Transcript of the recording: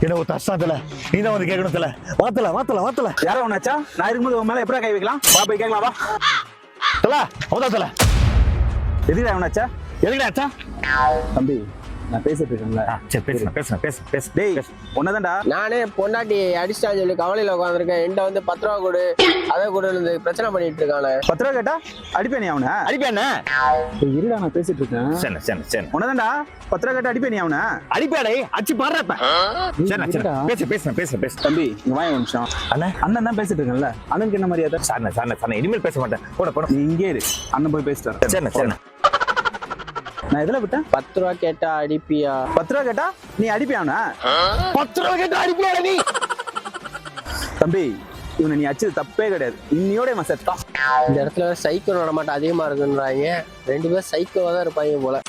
என்ன ஒரு தஸ்தா தல நீ தான் வந்து கேட்கணும் தல. வாத்தல யாரோ ஒன்னாச்சா நான் இருக்கும்போது உன் மேல எப்படா கை வைக்கலாம்? வா போய் கேட்கலாம் வா. தல அவதா தல. எதுக்குடா அவனாச்சா? எதுக்குடா ஆச்சா? தம்பி நான் பேசிட்டு இருக்கேன்ல. சரி பேசு. டேய் உன்னதான்டா. நானே பொண்டாட்டி அடிச்சிட்டான்னு சொல்லி கவலையில உட்காந்துருக்கேன். என்கிட்ட வந்து 10 ரூபா கொடு அதை கொடுன்னு பிரச்சனை பண்ணிட்டு இருக்கானே. 10 ரூபா கேட்டா அடிப்பே நீ அவனை? அடிப்பேண்ணே. இருடா நான் பேசிட்டு இருக்கேன். சரி உன்னதான்டா 10 ரூபா கேட்டா அடிப்பே நீ அவனை? அடிப்பேடை அடிச்சு பாடுறப்ப. சரி பேசு. தம்பி இங்க வாங்க ஒரு நிமிஷம். அண்ணன் தான் பேசிட்டு இருக்கேன்ல. அண்ணனுக்கு என்ன மரியாதை? சார் இனிமேல் பேச மாட்டேன். போட நீ இங்கே இரு. அண்ணன் போய் பேசிட்டாரு. சரி. நான் எதுல விட்டேன்? 10 ரூபா கேட்டா அடிப்பியா? 10 ரூபா கேட்டா நீ அடிப்பியா அவனை? 10 ரூபா கேட்டா அடிப்பியாடா நீ? தம்பி இவனை நீ அடிச்சது தப்பே கிடையாது. இன்னியோட இவன் செத்தான். இந்த இடத்துல சைக்கோ நடமாட்டம் அதிகமா இருக்குன்றாங்க. 2 பேரும் சைக்கோவா தான் இருப்பாங்க போல.